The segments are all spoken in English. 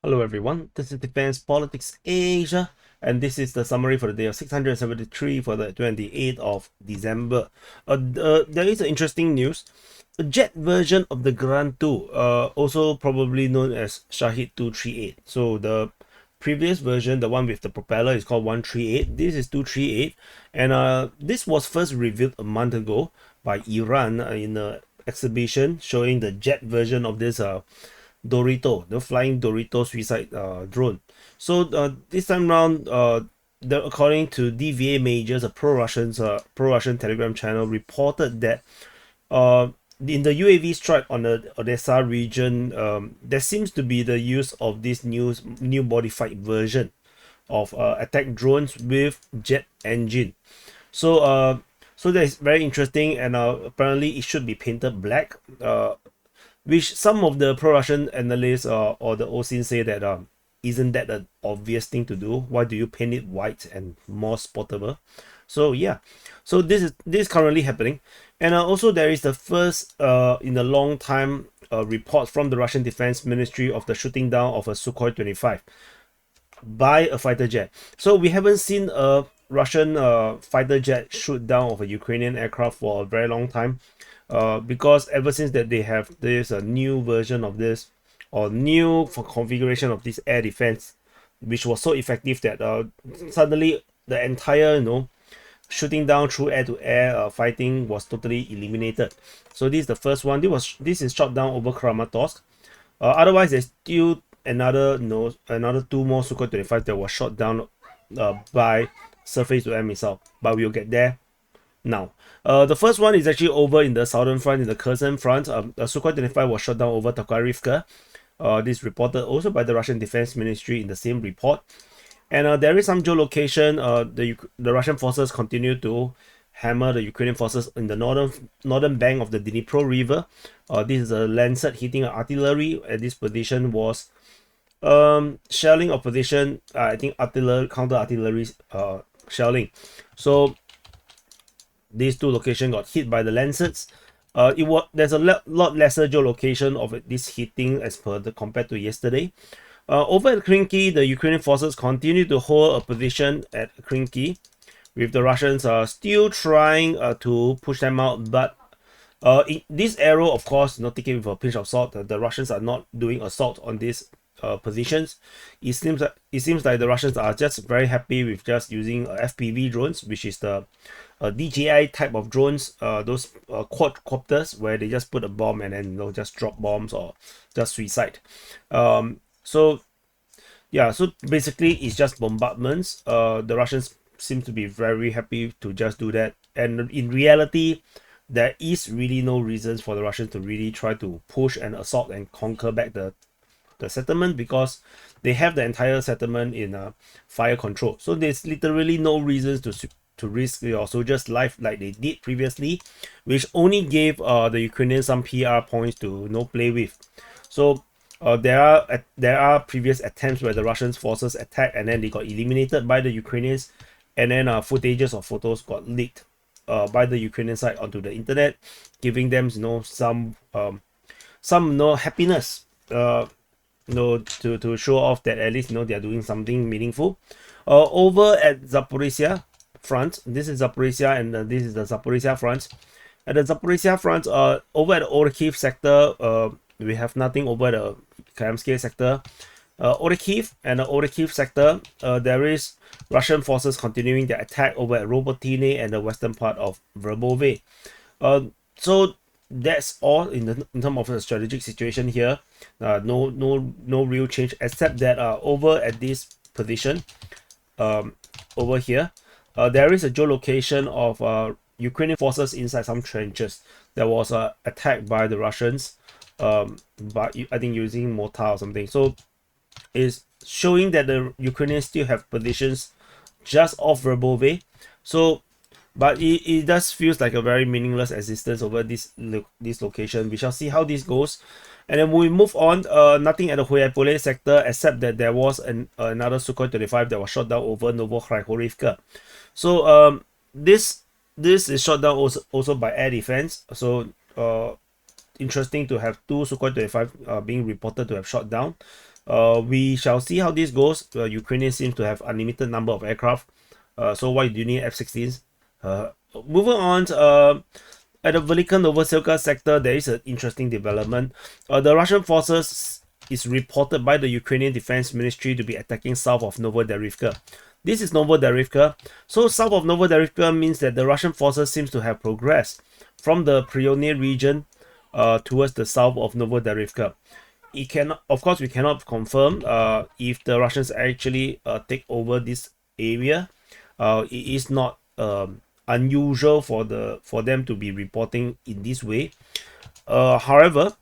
Hello everyone, this is Defense Politics Asia, and this is the summary for the day of 673 for the 28th of December. There is interesting news. A jet version of the Geran 2, also probably known as Shahid 238. So the previous version, the one with the propeller, is called 138. This is 238, and this was first revealed a month ago by Iran in an exhibition showing the jet version of this Dorito, the flying Dorito suicide drone. So this time around, according to DVA Majors, a pro-Russian Telegram channel, reported that in the UAV strike on the Odessa region, there seems to be the use of this new modified version of attack drones with jet engine. So so that is very interesting, and apparently it should be painted black. Which some of the pro-Russian analysts or the OSINT say that isn't that an obvious thing to do? Why do you paint it white and more spottable? So yeah, so this is currently happening, and also there is the first in a long time report from the Russian Defense Ministry of the shooting down of a Sukhoi 25 by a fighter jet. So we haven't seen a Russian fighter jet shoot down of a Ukrainian aircraft for a very long time. Because ever since that they have this new version of this, or new configuration of this air defense, which was so effective that suddenly the entire shooting down through air-to-air fighting was totally eliminated. So this is the first one. This is shot down over Kramatorsk. Otherwise there's still another two more Sukhoi 25 that was shot down by surface-to-air missile, but we'll get there now. The first one is actually over in the southern front, in the Kherson Front. The Sukhoi 25 was shot down over Tokaryivka. This reported also by the Russian Defense Ministry in the same report. And there is some geolocation. The Russian forces continue to hammer the Ukrainian forces in the northern bank of the Dnipro River. This is a Lancet hitting artillery at this position was shelling of position. I think counter artillery shelling. So these two locations got hit by the Lancets. There's a lot lesser geolocation of this hitting as per compared to yesterday. Over at Krinky, the Ukrainian forces continue to hold a position at Krinky, with the Russians still trying to push them out. But this arrow, of course, not taken with a pinch of salt. The Russians are not doing assault on these positions. It seems like the Russians are just very happy with just using FPV drones, which is the DJI type of drones, those quadcopters where they just put a bomb and then just drop bombs or just suicide. So yeah, so basically it's just bombardments. The Russians seem to be very happy to just do that, and in reality there is really no reasons for the Russians to really try to push and assault and conquer back the settlement, because they have the entire settlement in fire control. So there's literally no reasons to risk your soldiers' life like they did previously, which only gave the Ukrainians some PR points to play with. So there are previous attempts where the Russian forces attacked and then they got eliminated by the Ukrainians, and then footages or photos got leaked by the Ukrainian side onto the internet, giving them some happiness to show off that at least they are doing something meaningful. Over at Zaporizhzhia Front, this is Zaporizhzhia, and this is the Zaporizhzhia Front. At the Zaporizhzhia Front, over at the Orikhiv sector, we have nothing over the Kherson sector. Orikhiv and the Orikhiv sector, there is Russian forces continuing their attack over at Robotine and the western part of Verbove. So that's all in terms of the strategic situation here. No real change, except that over at this position, over here, there is a geolocation of Ukrainian forces inside some trenches. There was an attack by the Russians, but I think using mortar or something. So it's showing that the Ukrainians still have positions just off Verbove. So, but it does feels like a very meaningless existence over this location. We shall see how this goes. And then we move on. Nothing at the Huaypole sector, except that there was another Sukhoi 25 that was shot down over Novokhyhorivka. So this is shot down also by air defense. So interesting to have two Sukhoi 25 being reported to have shot down. We shall see how this goes. Ukrainian seems to have unlimited number of aircraft. So why do you need F-16s? Moving on, at the Velika Novoselka sector, there is an interesting development. The Russian forces is reported by the Ukrainian Defense Ministry to be attacking south of Novoderivka. This is Novoderivka. So south of Novoderivka means that the Russian forces seems to have progressed from the Priony region towards the south of Novoderivka. It cannot, of course, we cannot confirm if the Russians actually take over this area. It is not unusual for them to be reporting in this way. However,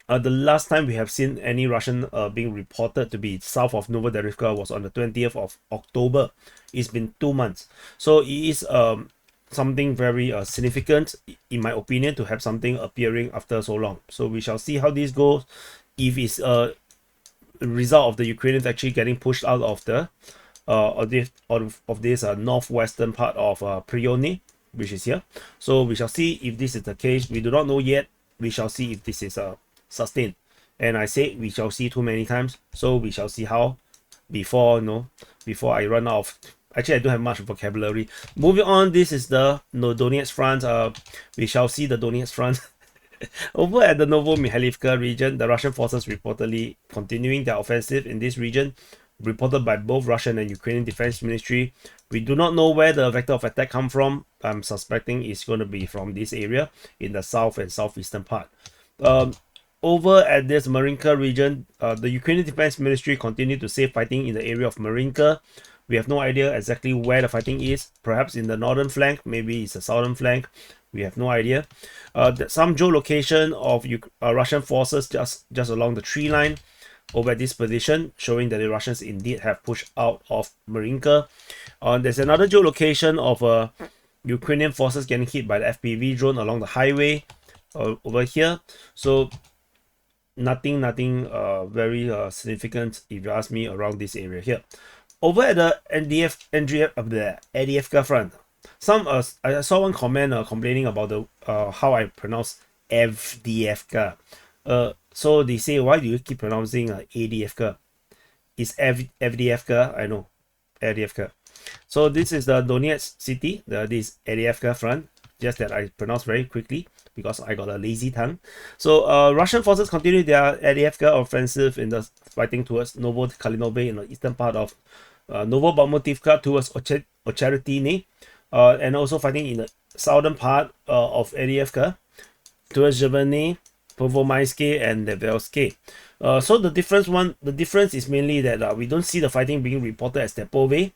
the last time we have seen any Russian being reported to be south of Novoderivka was on the 20th of October. It's been 2 months. So it is something very significant, in my opinion, to have something appearing after so long. So we shall see how this goes. If it's a result of the Ukrainians actually getting pushed out of the of this northwestern part of Priony, which is here. So we shall see if this is the case. We do not know yet. We shall see if this is sustained. And I say we shall see too many times. So we shall see how before I run out of. Actually, I don't have much vocabulary. Moving on, this is the Donetsk Front. We shall see the Donetsk Front. Over at the Novo-Mikhailivka region, the Russian forces reportedly continuing their offensive in this region, reported by both Russian and Ukrainian Defense Ministry. We do not know where the vector of attack come from. I'm suspecting it's going to be from this area in the south and southeastern part. Over at this Marinka region, the Ukrainian Defense Ministry continue to say fighting in the area of Marinka. We have no idea exactly where the fighting is. Perhaps in the northern flank, maybe it's the southern flank. We have no idea. Some geolocation of Russian forces just along the tree line over at this position, showing that the Russians indeed have pushed out of Marinka. There's another geolocation of Ukrainian forces getting hit by the FPV drone along the highway over here. So nothing very significant, if you ask me, around this area here. Over at the Avdiivka Front, I saw one comment complaining about the how I pronounce Avdiivka. So they say, why do you keep pronouncing Avdiivka? It's Avdiivka, I know, Avdiivka. So this is the Donetsk city, this Avdiivka Front, just that I pronounce very quickly because I got a lazy tongue. So Russian forces continue their Avdiivka offensive in the fighting towards Novokalinovo in the eastern part of Novobakhmutivka towards Ocheretiny, and also fighting in the southern part of Avdiivka towards Geran, Pervomaisky and Nevelsky. So the difference is mainly that we don't see the fighting being reported at Stepove.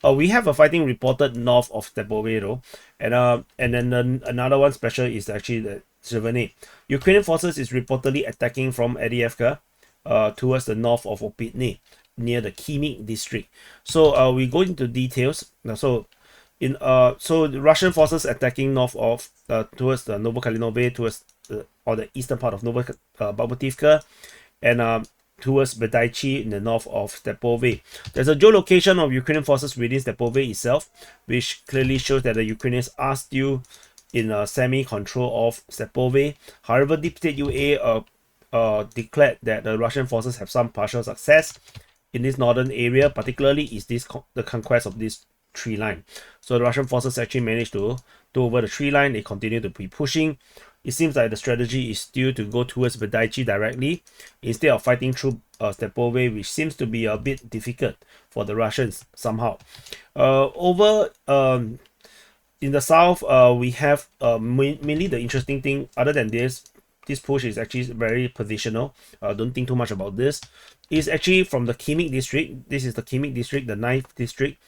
We have a fighting reported north of Stepove though, and then another one special is actually the Geran. Ukrainian forces is reportedly attacking from Avdiivka towards the north of Opitny, near the Khimik district. So we go into details. So the Russian forces attacking north of towards the Novokalinovo, towards the eastern part of Bakhmutivka, and towards Bedaichi in the north of Stepove. There's a geolocation of Ukrainian forces within Stepove itself, which clearly shows that the Ukrainians are still in semi-control of Stepove. However, Deep State UA declared that the Russian forces have some partial success in this northern area, particularly is the conquest of this tree line. So the Russian forces actually managed to over the tree line. They continue to be pushing. It seems like the strategy is still to go towards Bedaichi directly instead of fighting through Stepove, which seems to be a bit difficult for the Russians somehow. Over in the south, we have mainly the interesting thing, other than this push is actually very positional. Don't think too much about this. It's actually from the Khimik district. This is the Khimik district, the 9th district.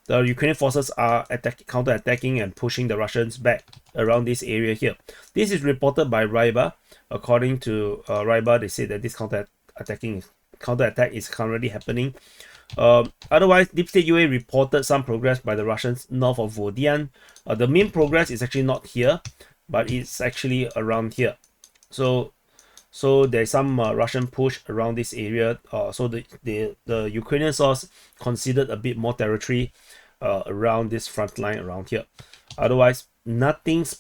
The Ukrainian forces are counter-attacking and pushing the Russians back around this area here. This is reported by Ryba. According to Ryba, they say that this counter-attack is currently happening. Otherwise, Deep State UA reported some progress by the Russians north of Vodian. The main progress is actually not here, but it's actually around here. So there's some Russian push around this area. So the Ukrainian source considered a bit more territory around this front line around here. Otherwise, nothing's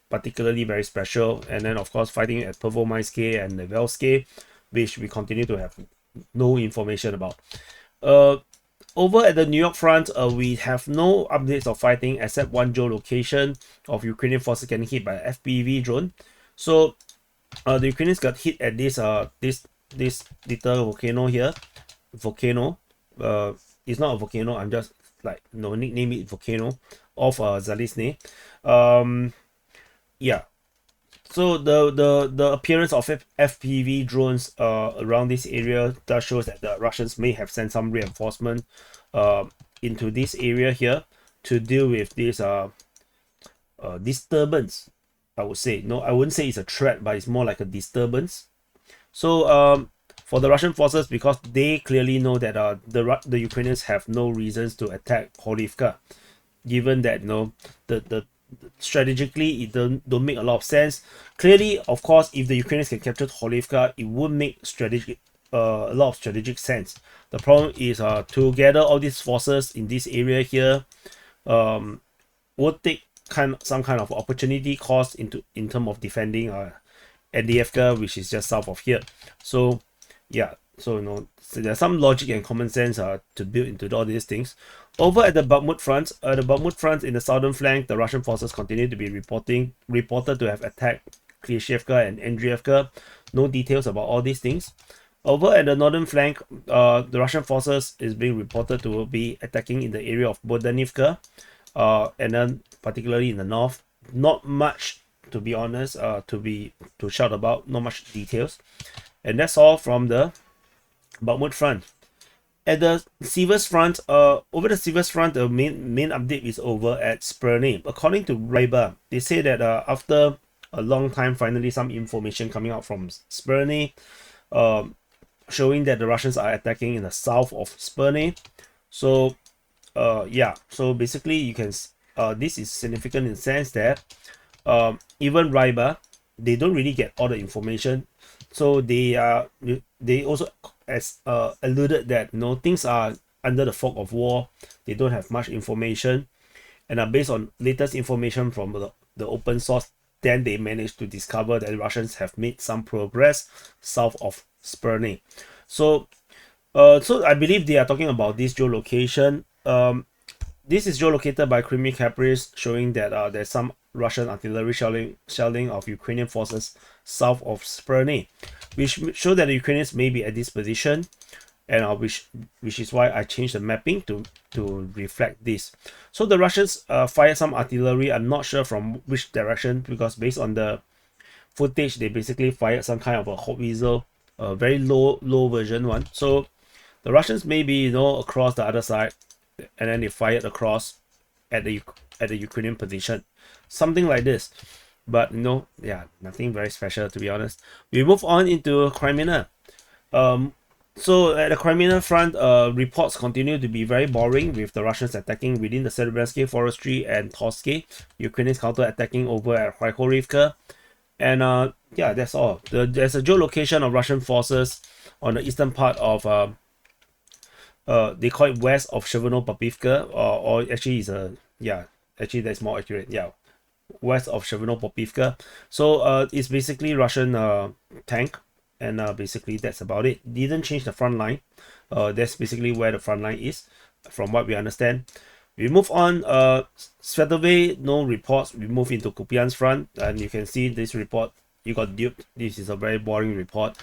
particularly very special. And then of course fighting at Pervomaisky and Nevelsky, which we continue to have no information about. Over at the New York front, we have no updates of fighting except one geolocation of Ukrainian forces getting hit by FPV drone. So the Ukrainians got hit at this little volcano here. Volcano. It's not a volcano. I'm just like nickname it volcano of Zalizny. Yeah. So the appearance of FPV drones around this area does shows that the Russians may have sent some reinforcement into this area here to deal with this disturbance. I would say I wouldn't say it's a threat, but it's more like a disturbance. So for the Russian forces, because they clearly know that the Ukrainians have no reasons to attack Avdiivka, given that the strategically it don't make a lot of sense. Clearly, of course, if the Ukrainians can capture Avdiivka, it would make a lot of strategic sense. The problem is to gather all these forces in this area here would take some kind of opportunity cost in terms of defending Avdiivka, which is just south of here. So yeah, so there's some logic and common sense to build into all these things. Over at the Bakhmut Front, in the southern flank, the Russian forces continue to be reported to have attacked Klishevka and Andriivka. No details about all these things. Over at the northern flank, the Russian forces is being reported to be attacking in the area of Bodanivka, and then particularly in the north. Not much, to be honest, to shout about. Not much details, and that's all from the Bakhmut Front. At the Siversk Front, over the Siversk Front, the main update is over at Spurny. According to Ryba, they say that after a long time, finally some information coming out from Spurny, showing that the Russians are attacking in the south of Spurny. So, yeah. So basically, you can. This is significant in the sense that even Ryba, they don't really get all the information. So they also alluded that things are under the fog of war. They don't have much information, and based on latest information from the open source, then they managed to discover that the Russians have made some progress south of Spurny. So I believe they are talking about this geolocation. This is geolocated by Kreminna Caprice, showing that there's some Russian artillery shelling of Ukrainian forces south of Spurny, which show that the Ukrainians may be at this position, and which is why I changed the mapping to reflect this. So the Russians fired some artillery. I'm not sure from which direction, because based on the footage, they basically fired some kind of a howitzer, a very low version one. So the Russians may be across the other side, and then they fired across at the Ukrainian position, something like this. But yeah, nothing very special, to be honest. We move on into Kreminna. So at the Kreminna Front, reports continue to be very boring, with the Russians attacking within the Siversk Forestry and Torsky, Ukrainians counter-attacking over at Avdiivka, and yeah, that's all. There's a geolocation of Russian forces on the eastern part of they call it west of Chervono-Popivka, or actually actually that's more accurate. Yeah, west of Chervono-Popivka. So it's basically Russian tank, and basically that's about it. Didn't change the front line. That's basically where the front line is, from what we understand. We move on. Svetove, no reports. We move into Kupyansk Front, and you can see this report. You got duped. This is a very boring report.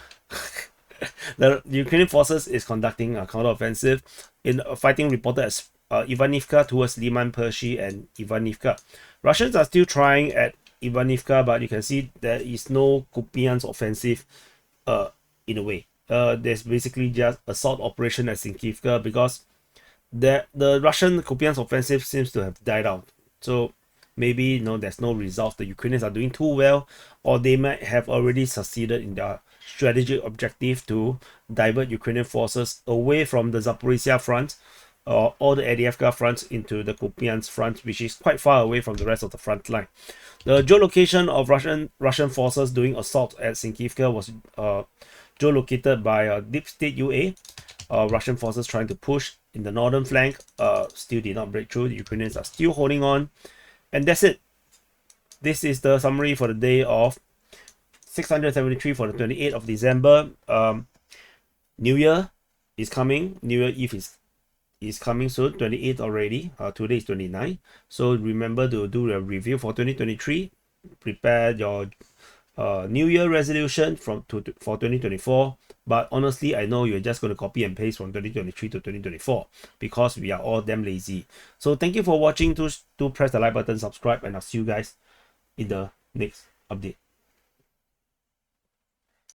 The Ukrainian forces is conducting a counteroffensive in fighting reported as Ivanivka towards Liman Pershi and Ivanivka. Russians are still trying at Ivanivka, but you can see there is no Kupyansk offensive in a way. There's basically just assault operation at Sinkivka, because the Russian Kupyansk offensive seems to have died out. So maybe there's no result. The Ukrainians are doing too well, or they might have already succeeded in their strategic objective to divert Ukrainian forces away from the Zaporizhzhia Front or the Avdiivka Front into the Kupyansk Front, which is quite far away from the rest of the front line. The geolocation of Russian forces doing assault at Sinkivka was geolocated by Deep State UA. Russian forces trying to push in the northern flank still did not break through. The Ukrainians are still holding on, and that's it. This is the summary for the day of 673 for the 28th of December. New Year is coming. New Year Eve is coming soon, 28th already. Today is 29. So remember to do a review for 2023. Prepare your New Year resolution for 2024. But honestly, I know you're just going to copy and paste from 2023 to 2024 because we are all damn lazy. So thank you for watching. Do press the like button, subscribe, and I'll see you guys in the next update.